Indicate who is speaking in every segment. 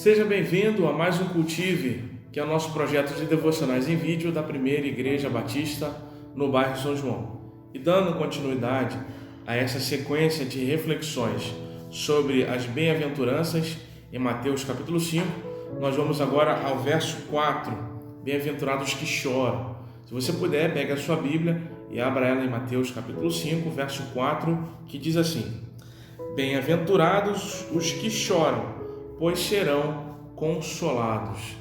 Speaker 1: Seja bem-vindo a mais um Cultive, que é o nosso projeto de devocionais em vídeo da Primeira Igreja Batista no bairro São João. E dando continuidade a essa sequência de reflexões sobre as bem-aventuranças em Mateus capítulo 5, nós vamos agora ao verso 4, bem-aventurados que choram. Se você puder, pegue a sua Bíblia e abra ela em Mateus capítulo 5, verso 4, que diz assim: Bem-aventurados os que choram, pois serão consolados.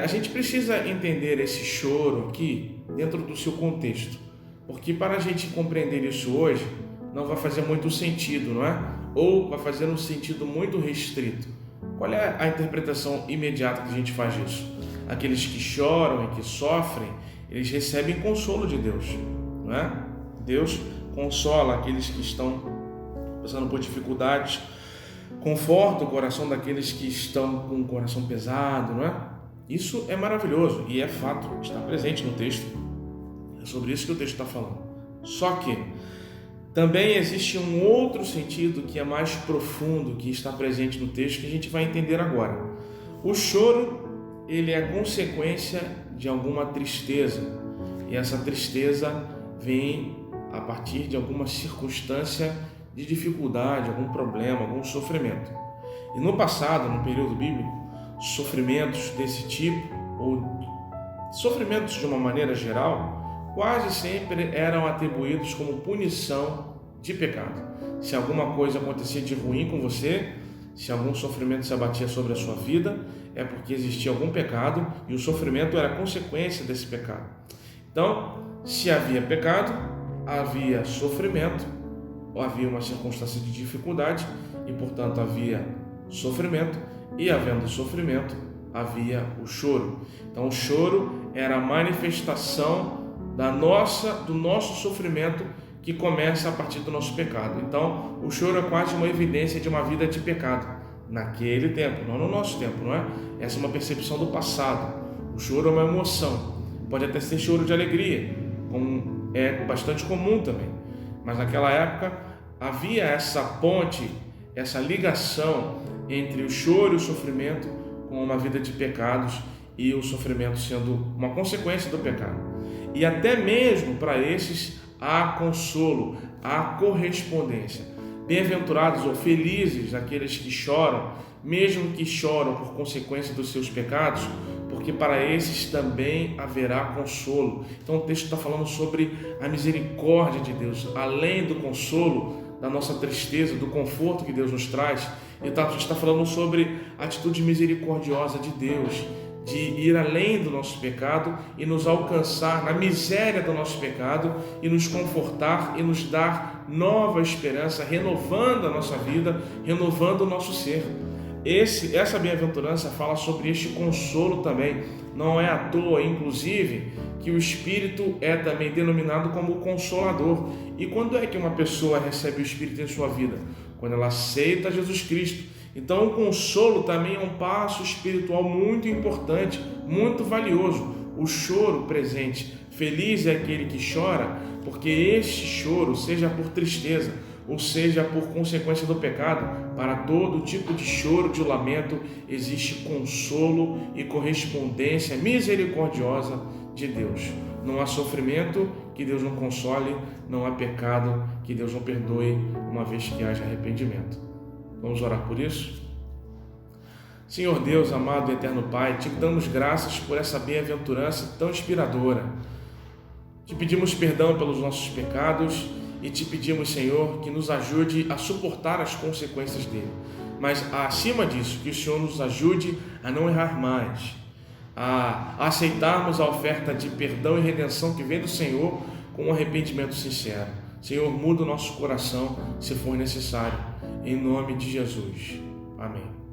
Speaker 1: A gente precisa entender esse choro aqui dentro do seu contexto, porque para a gente compreender isso hoje, não vai fazer muito sentido, não é? Ou vai fazer um sentido muito restrito. Qual é a interpretação imediata que a gente faz disso? Aqueles que choram e que sofrem, eles recebem consolo de Deus, não é? Deus consola aqueles que estão passando por dificuldades, conforta o coração daqueles que estão com o coração pesado, não é? Isso é maravilhoso e é fato, está presente no texto. É sobre isso que o texto está falando. Só que também existe um outro sentido que é mais profundo, que está presente no texto, que a gente vai entender agora. O choro, ele é consequência de alguma tristeza, e essa tristeza vem a partir de alguma circunstância de dificuldade, algum problema, algum sofrimento. E no passado, no período bíblico, sofrimentos desse tipo, ou sofrimentos de uma maneira geral, quase sempre eram atribuídos como punição de pecado. Se alguma coisa acontecia de ruim com você, se algum sofrimento se abatia sobre a sua vida, é porque existia algum pecado e o sofrimento era consequência desse pecado. Então, se havia pecado, havia sofrimento, havia uma circunstância de dificuldade e, portanto, havia sofrimento, e havendo sofrimento, havia o choro. Então, o choro era a manifestação do nosso sofrimento que começa a partir do nosso pecado. Então, o choro é quase uma evidência de uma vida de pecado naquele tempo, não no nosso tempo, não é? Essa é uma percepção do passado. O choro é uma emoção, pode até ser choro de alegria, como é bastante comum também. Mas naquela época havia essa ponte, essa ligação entre o choro e o sofrimento com uma vida de pecados e o sofrimento sendo uma consequência do pecado. E até mesmo para esses há consolo, há correspondência. Bem-aventurados ou felizes aqueles que choram, mesmo que choram por consequência dos seus pecados, porque para esses também haverá consolo. Então o texto está falando sobre a misericórdia de Deus, além do consolo, da nossa tristeza, do conforto que Deus nos traz. Ele está falando sobre a atitude misericordiosa de Deus, de ir além do nosso pecado e nos alcançar na miséria do nosso pecado e nos confortar e nos dar nova esperança, renovando a nossa vida, renovando o nosso ser. Essa bem-aventurança fala sobre este consolo também. Não é à toa, inclusive, que o Espírito é também denominado como Consolador. E quando é que uma pessoa recebe o Espírito em sua vida? Quando ela aceita Jesus Cristo. Então o consolo também é um passo espiritual muito importante, muito valioso. O choro presente. Feliz é aquele que chora, porque este choro, seja por tristeza, ou seja por consequência do pecado, para todo tipo de choro, de lamento, existe consolo e correspondência misericordiosa de Deus. Não há sofrimento que Deus não console, não há pecado que Deus não perdoe, uma vez que haja arrependimento. Vamos orar por isso? Senhor Deus, amado e eterno Pai, te damos graças por essa bem-aventurança tão inspiradora. Te pedimos perdão pelos nossos pecados e te pedimos, Senhor, que nos ajude a suportar as consequências dele. Mas, acima disso, que o Senhor nos ajude a não errar mais, a aceitarmos a oferta de perdão e redenção que vem do Senhor com um arrependimento sincero. Senhor, muda o nosso coração se for necessário. Em nome de Jesus. Amém.